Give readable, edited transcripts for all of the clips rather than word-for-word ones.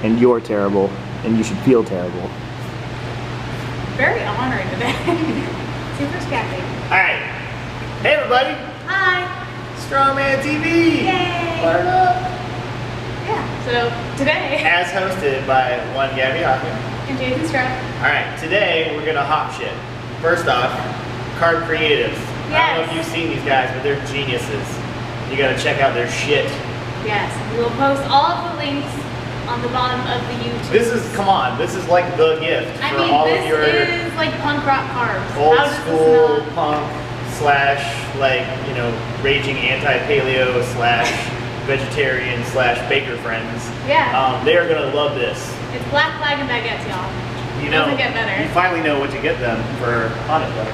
and you're terrible, and you should feel terrible. Very honored today. Super scabby. Alright. Hey everybody! Hi! Strongman TV! Yay! Fire up! Yeah, so today... As hosted by one Gabby and Jason Strong. Alright, today we're gonna hop shit. First off, Carb Creatives. Yes. I don't know if you've seen these guys, but they're geniuses. You gotta check out their shit. Yes, we'll post all of the links on the bottom of the YouTube. This is, come on, this is like the gift for all of your... this is like punk rock carbs. Old How does school this punk slash, like, you know, raging anti-paleo slash vegetarian slash baker friends. Yeah. They are gonna love this. It's Black Flag and baguettes, y'all. You know, doesn't get better. you finally know what to get them for Hanukkah.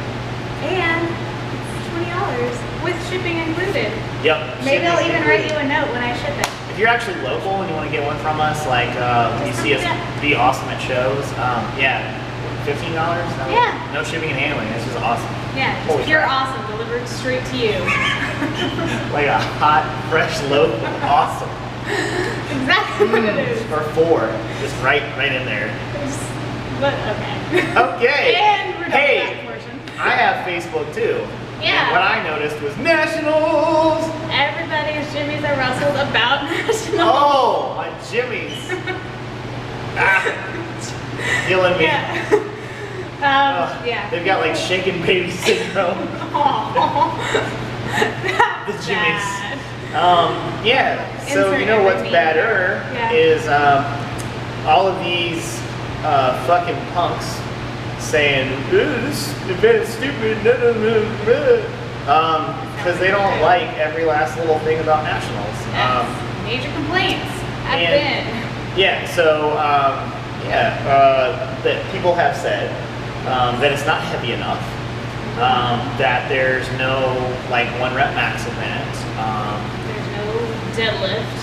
And it's $20 with shipping included. Yep. Maybe I'll even included. write you a note when I ship it. If you're actually local and you want to get one from us, like when you see us be awesome at shows, yeah, $15? No, yeah. No shipping and handling. This is awesome. Yeah, just pure awesome delivered straight to you. Like a hot, fresh loaf of awesome. Exactly what it is. Or 4, just right in there. But okay. Okay. And we're done hey, with that portion. I have Facebook too. Yeah. And what I noticed was nationals. Everybody's jimmies are rustled about nationals. Oh, my jimmies. Killing me. Yeah. Yeah. They've got like shaken baby syndrome. The jimmies. Yeah. So you know what's badder is all of these fucking punks saying this event is stupid, because they don't like every last little thing about nationals. Yes. Major complaints have been. Yeah. So that people have said that it's not heavy enough. That there's no like 1 rep max event. There's no deadlift.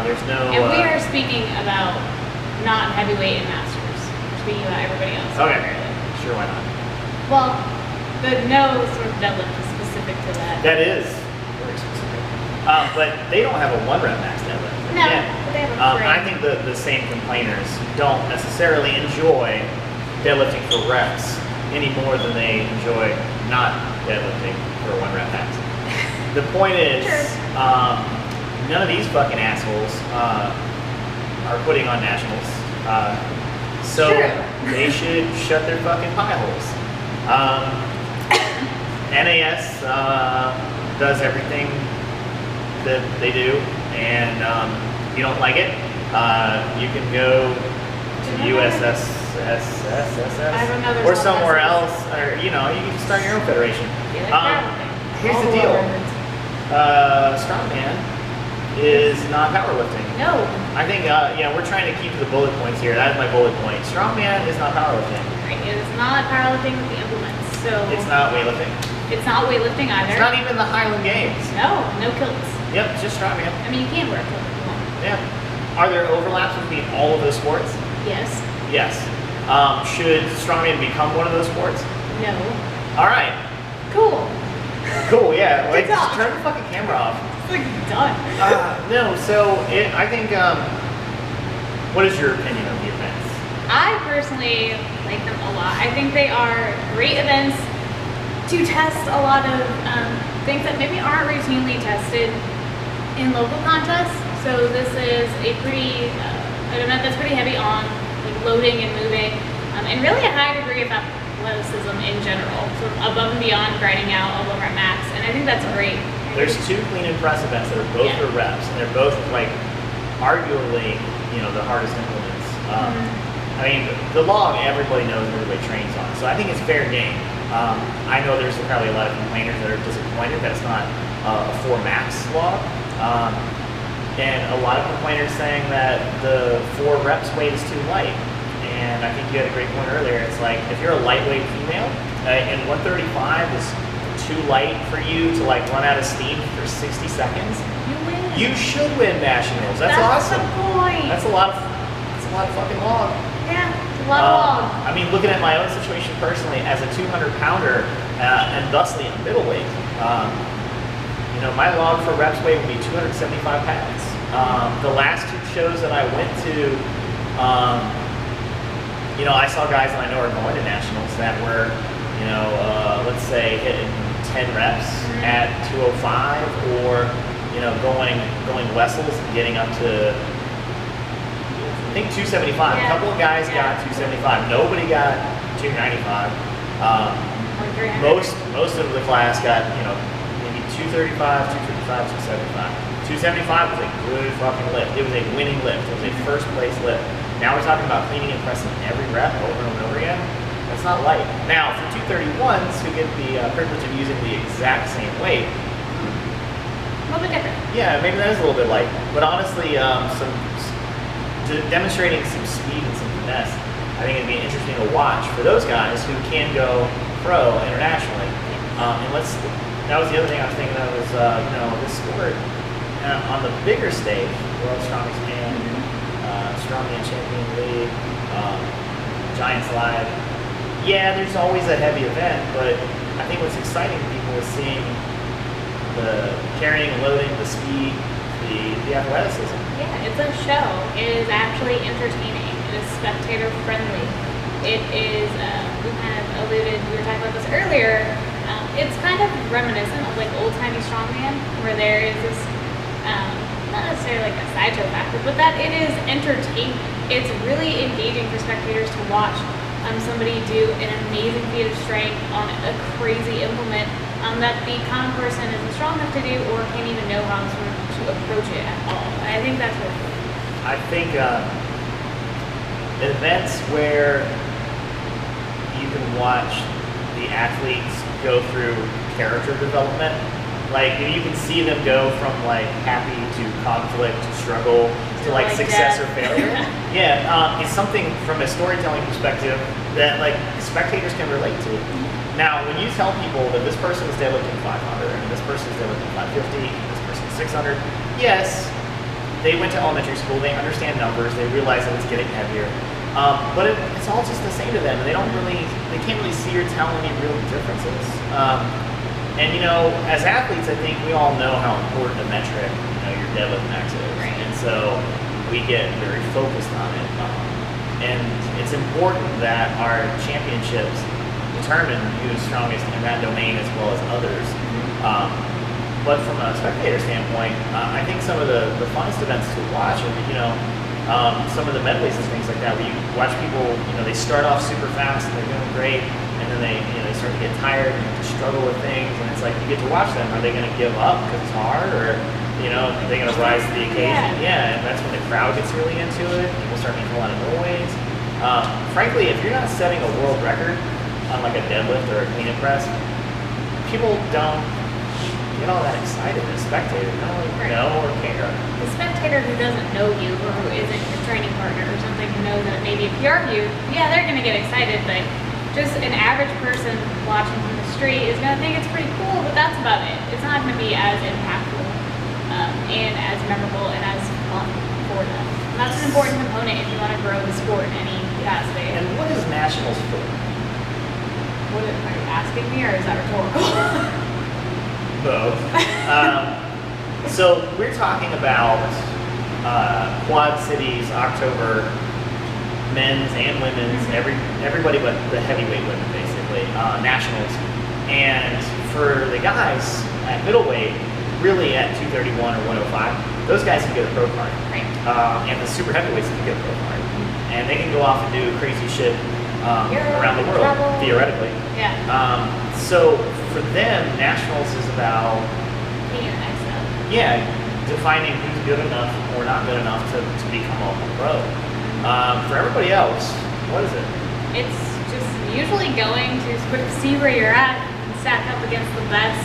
There's no. And we are speaking about not heavyweight and masters. We're speaking about everybody else. Okay. Sure, why not? Well, the no sort of deadlift is specific to that. That is very specific. But they don't have a 1 rep max deadlift. No, but they have a I think the same complainers don't necessarily enjoy deadlifting for reps any more than they enjoy not deadlifting for a 1 rep max. The point is, none of these fucking assholes are putting on nationals. So they should shut their fucking pie holes. NAS does everything that they do, and you don't like it, you can go to USSSS or somewhere else, or you know, you can start your own federation. Here's the deal: Strongman is not powerlifting. No. I think, yeah, we're trying to keep to the bullet points here. That is my bullet point. Strongman is not powerlifting. Right. It is not powerlifting with the implements. So it's not weightlifting. It's not weightlifting either. It's not even the Highland Games. No, no kilts. Yep, it's just Strongman. I mean, you can wear a kilt if you want. Yeah. Are there overlaps between all of those sports? Yes. Yes. Should Strongman become one of those sports? No. All right. Cool. Cool, yeah. Like, just turn the fucking camera off. It's like done. No, so I think, what is your opinion of the events? I personally like them a lot. I think they are great events to test a lot of things that maybe aren't routinely tested in local contests. So this is a pretty, an event that's pretty heavy on like loading and moving, and really a high degree of athleticism in general, sort of above and beyond grinding out a low rep max, and I think that's great. There's 2 clean and press events that are both for reps, and they're both like arguably, you know, the hardest implements. I mean, the log everybody knows and everybody trains on, so I think it's fair game. I know there's probably a lot of complainers that are disappointed that it's not a 4 max log, and a lot of complainers saying that the 4 reps weight is too light. And I think you had a great point earlier. It's like if you're a lightweight female, and 135 is too light for you to like run out of steam for 60 seconds, You win. you should win nationals. That's awesome. That's the point. That's a lot of fucking log. Yeah, it's a lot of log. I mean, looking at my own situation personally as a 200 pounder and thusly a middleweight, you know, my log for reps weight would be 275 pounds. The last 2 shows that I went to You know, I saw guys that I know are going to nationals that were, you know, let's say hitting 10 reps at 205, or you know, going Wessels and getting up to, I think 275. Yeah. A couple of guys got 275. Nobody got 295. Most of the class got, you know, maybe 235, 255, 275. 275 was a good fucking lift. It was a winning lift. It was a first place lift. Now we're talking about cleaning and pressing every rep over and over again. That's not light. Now for 231s who get the privilege of using the exact same weight, A little bit different. yeah, maybe that is a little bit light. But honestly, demonstrating some speed and some finesse, I think it'd be interesting to watch for those guys who can go pro internationally. And that was the other thing I was thinking of was, you know, this sport on the bigger stage, World Strongest Man, Strongman Champion League, Giants Live. Yeah, there's always a heavy event, but I think what's exciting to people is seeing the carrying and loading, the speed, the athleticism. Yeah, it's a show. It is actually entertaining. It is spectator friendly. It is, we kind of alluded, we were talking about this earlier, it's kind of reminiscent of like old-timey strongman, where there is this, not necessarily like a sideshow factor, but that it is entertainment. It's really engaging for spectators to watch somebody do an amazing feat of strength on a crazy implement that the common person isn't strong enough to do or can't even know how to approach it at all. And I think that's really cool. I think events where you can watch the athletes go through character development, like you can see them go from like happy to conflict, struggle to like success or failure. Yeah, it's something from a storytelling perspective that like spectators can relate to. Now, when you tell people that this person is deadlifting 500 and this person is deadlifting 550 and this person is 600, yes, they went to elementary school, they understand numbers, they realize that it's getting heavier, but it's all just the same to them, and they can't really see or tell any real differences. And you know, as athletes, I think we all know how important a metric, you know, your deadlift max is, Right. and so we get very focused on it. And it's important that our championships determine who's strongest in that domain as well as others. But from a spectator standpoint, I think some of the funnest events to watch are, you know, some of the medleys and things like that, where you watch people, you know, they start off super fast and they're doing great, and then they start to get tired and struggle with things, and it's like you get to watch them. Are they going to give up because it's hard, or you know, are they going to rise to the occasion? Yeah, and that's when the crowd gets really into it. People start making a lot of noise. Frankly, if you're not setting a world record on like a deadlift or a clean and press, people don't get all that excited as spectators. They don't really know or care. The spectator who doesn't know you or who isn't your training partner or something, who knows that maybe if you are you, yeah, they're going to get excited, but just an average person watching from the street is going to think it's pretty cool, but that's about it. It's not going to be as impactful and as memorable and as fun for them. And that's an important component if you want to grow the sport in any capacity. And what is nationals for? Are you asking me, or is that rhetorical? Both. So we're talking about Quad Cities, October, men's and women's, everybody but the heavyweight women, basically, nationals. And for the guys at middleweight, really at 231 or 105, those guys can get a pro card. Right. And the super heavyweights can get a pro card. And they can go off and do crazy shit around the world, theoretically. Yeah. So for them, nationals is about defining who's good enough or not good enough to become a pro. For everybody else, what is it? It's just usually going to sort of see where you're at and stack up against the best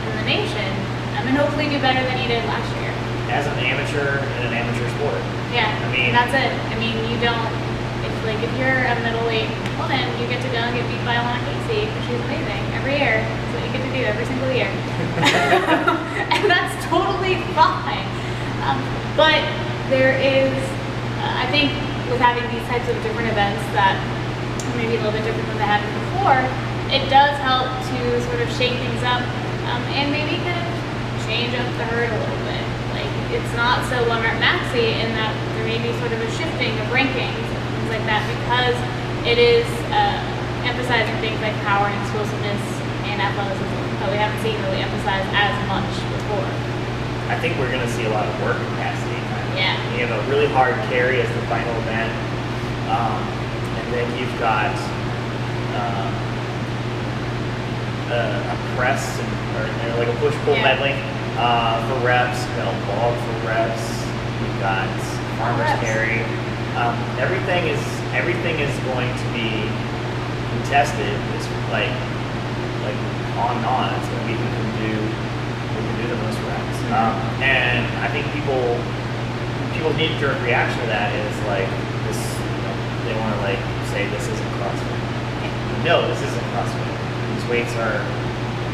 in the nation, and hopefully do better than you did last year. As an amateur in an amateur sport. Yeah, I mean, that's it. I mean, you don't, if you're a middleweight woman, you get to go and get beat by Alana Casey, which is amazing, every year. That's what you get to do every single year. And that's totally fine. But there is, I think, with having these types of different events that are maybe a little bit different than they had before, it does help to sort of shake things up and maybe kind of change up the herd a little bit. Like, it's not so one rep maxi in that there may be sort of a shifting of rankings and things like that because it is emphasizing things like power and explosiveness and athleticism that we haven't seen really emphasized as much before. I think we're going to see a lot of work capacity. Yeah. You have a really hard carry as the final event, and then you've got a press or like a push-pull medley for reps. You've got a log for reps. You've got farmer's carry. Everything is going to be contested. It's like on and on. It's going to be who can do the most reps. And I think people's knee-jerk reaction to that is like this. They want to like say this isn't CrossFit. No, this isn't CrossFit. These weights are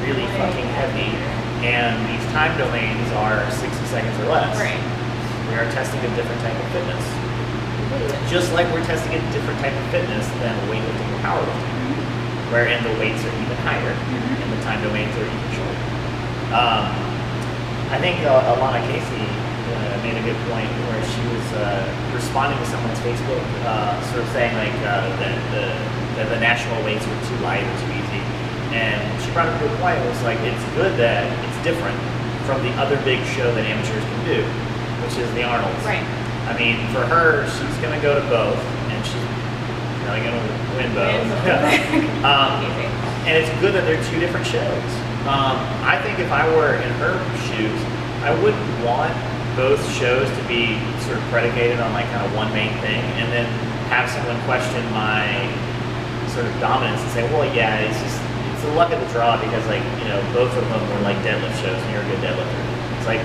really fucking heavy, and these time domains are 60 seconds or less. Right. We are testing a different type of fitness. Just like we're testing a different type of fitness than weightlifting or powerlifting, wherein the weights are even higher and the time domains are even shorter. I think Alana Casey made a good point where she was responding to someone's Facebook, sort of saying like that the national weights were too light or too easy, and she brought up a good point. It was like it's good that it's different from the other big show that amateurs can do, which is the Arnold's. Right. I mean, for her, she's going to go to both, and she's probably going to win both. And it's good that they're two different shows. I think if I were in her shoes, I wouldn't want both shows to be sort of predicated on like kind of one main thing, and then have someone question my sort of dominance and say, well, yeah, it's the luck of the draw because like, both of them were like deadlift shows, and you're a good deadlifter. It's like,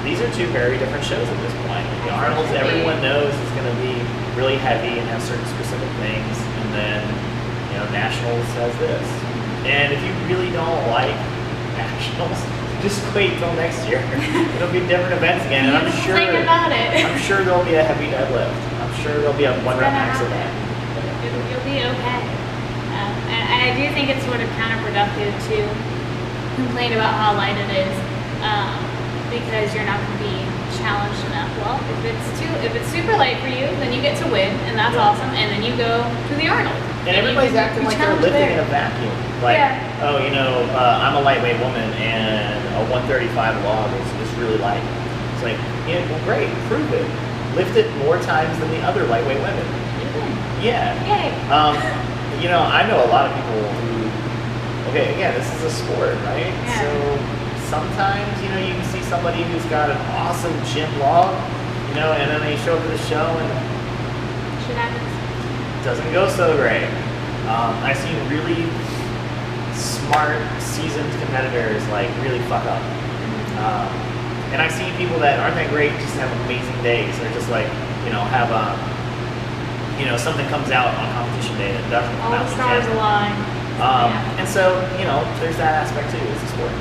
these are two very different shows at this point. The Arnold's, everyone knows is going to be really heavy and have certain specific things, and then Nationals has this. And if you really don't like Nationals, just wait till next year. It'll be different events again, and I'm sure there'll be a heavy deadlift. I'm sure there'll be a one rep max event. You'll be okay. And I do think it's sort of counterproductive to complain about how light it is. Because you're not going to be challenged enough. Well, if it's super light for you, then you get to win, and that's awesome. And then you go to the Arnold. And everybody's acting like they're lifting in a vacuum. Like, I'm a lightweight woman, and a 135 log is really light. It's like, well, great, prove it. Lift it more times than the other lightweight women. Yeah. Yay. I know a lot of people who. Okay, again, this is a sport, right? Yeah. So sometimes, you can see somebody who's got an awesome gym log, and then they show up to the show and shit happens. It doesn't go so great. I've seen really smart, seasoned competitors like really fuck up. And I've seen people that aren't that great just have amazing days. They're just like, have something comes out on competition day that doesn't come out. All the stars align. And so, there's that aspect too. It's a sport.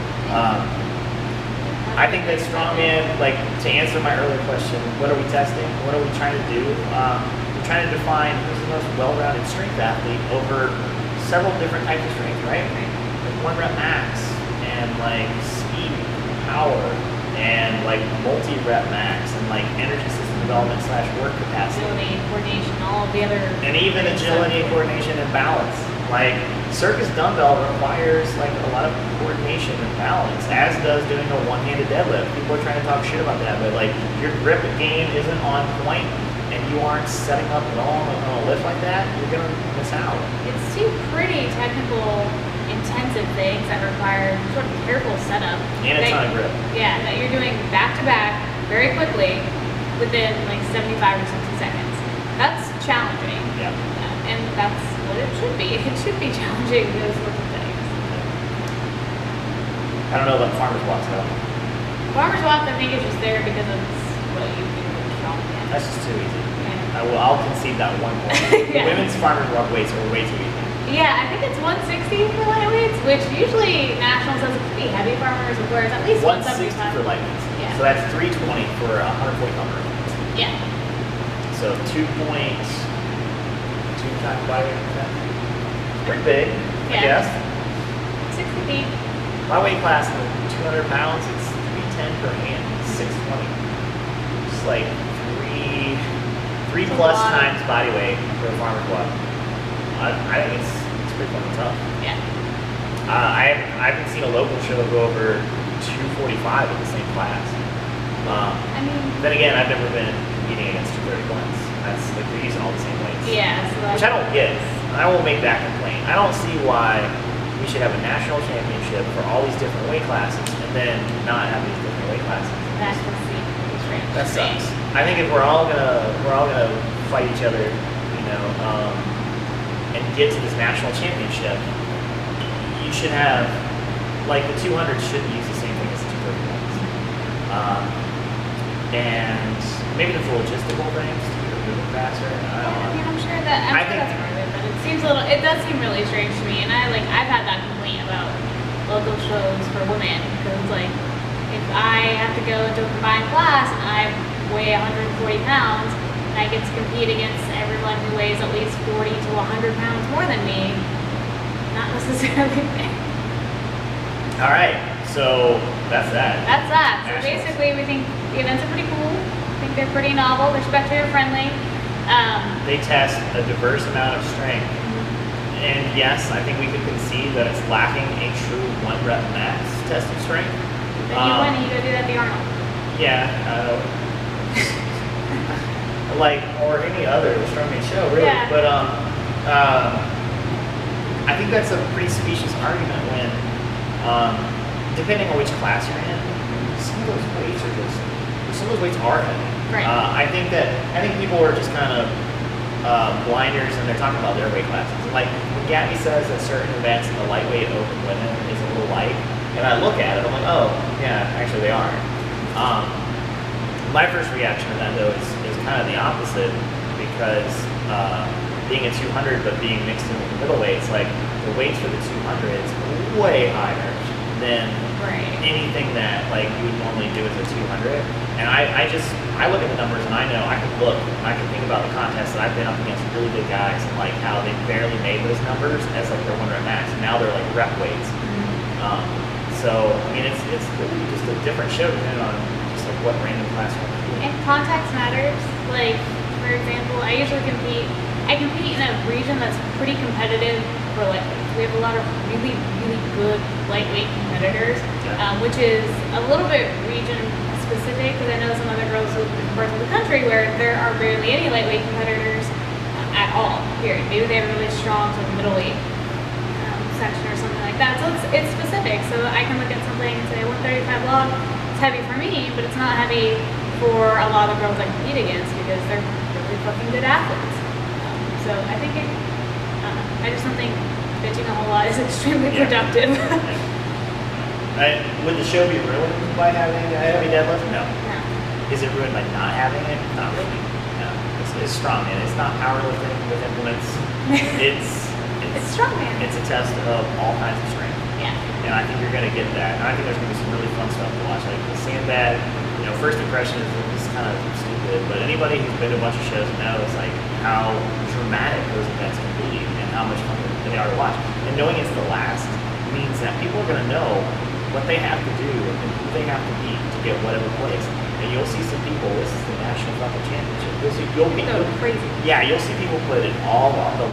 I think that Strongman, like, to answer my earlier question, what are we testing? What are we trying to do? We're trying to define who's the most well-rounded strength athlete over several different types of strength, right? Like one rep max, and like speed, power, and like multi-rep max, and like energy system development / work capacity. Agility, coordination, all of the other. And even agility, coordination, and balance. Like, circus dumbbell requires like a lot of coordination and balance, as does doing a one-handed deadlift. People are trying to talk shit about that, but like your grip game isn't on point and you aren't setting up well on a lift like that, you're gonna miss out. It's two pretty technical, intensive things that require sort of careful setup. And a ton of grip. Yeah, that you're doing back to back very quickly within like 75 or 60 seconds. That's challenging. Yeah. And that's what it should be. It should be challenging, those sorts of things. I don't know about farmer's walks though. Farmer's walk, I think, is just there because it's what you do with Strongman. That's just too easy. Yeah. I'll concede that one point. Yeah. Women's farmer's walk weights are way too easy. Yeah, I think it's 160 for lightweights, which usually Nationals has a pretty heavy farmers, whereas at least 160 175 for lightweights. Yeah. So that's 320 for 140 pound. Yeah. So 2 times body weight. Pretty big, I guess. 60 feet. My weight class is 200 pounds. It's 310 per hand. 620. like three It's a plus lot. times body weight for a farmer's walk. I think it's pretty fucking tough. Yeah. I haven't seen a local show go over 245 in the same class. I mean, Then again, I've never been competing against 231s. That's like they're using all the same weights. yeah. So Which I don't get. I will make that complaint. I don't see why we should have a national championship for all these different weight classes and then not have these different weight classes. That's just really strange. That sucks. I think if we're all gonna fight each other, you know, and get to this national championship, you should have like the 200s shouldn't use the same thing as the 231s. And maybe there's logistical things to move it faster. I Yeah, don't I know. mean, I'm sure that's part of it, but it does seem really strange to me. And I've had that complaint about local shows for women because like if I have to go into a combined class and I weigh 140 pounds and I get to compete against everyone who weighs at least 40 to 100 pounds more than me, not necessarily fair. All right, so that's that. That's that. So Nationals. basically, we think the events are pretty cool. I think they're pretty novel. They're spectator friendly. They test a diverse amount of strength. And yes, I think we could concede that it's lacking a true 1 rep max test of strength. Then you win and you go do that the Arnold. Yeah, like or any other strongman show, really. Yeah. But I think that's a pretty specious argument when, depending on which class you're in, some of those weights are heavy. Right. I think people are just kind of blinders and they're talking about their weight classes. Like when Gabby says that certain events in the lightweight open women is a little light, and I look at it, I'm like, oh yeah, actually they are. My first reaction to that though is kind of the opposite because being a 200 but being mixed in with the middleweights, like the weights for the 200 is way higher than anything that like you would normally do as a 200. And I look at the numbers and I know I can think about the contests that I've been up against really good guys and like how they barely made those numbers as like their 1 rep max, and now they're like rep weights. So I mean it's really just a different show depending on just like what random class you're in. And context matters. Like for example, I compete in a region that's pretty competitive for lightweights. We have a lot of really, really good lightweight competitors, which is a little bit region specific because I know some other girls who live in parts of the country where there are barely any lightweight competitors at all, period. Maybe they have a really strong sort of middleweight section or something like that. So it's specific. So I can look at something and say 135 log, it's heavy for me, but it's not heavy for a lot of girls I compete against because they're really fucking good athletes. So I think I just don't think bitching a whole lot is extremely productive. Would the show be ruined by having a heavy deadlift? No. No. Is it ruined by not having it? Not really. No. It's strongman. It's not powerlifting with implements. It's strongman. It's a test of all kinds of strength. Yeah. And I think you're going to get that. And I think there's going to be some really fun stuff to watch. Like the sandbag, first impression is kind of stupid, but anybody who's been to a bunch of shows knows like how dramatic those events can be and how much fun they are to watch. And knowing it's the last means that people are going to know what they have to do and who they have to beat to get whatever place. And you'll see some people, this is the national fucking championship. You'll be crazy. Yeah, you'll see people put it all on the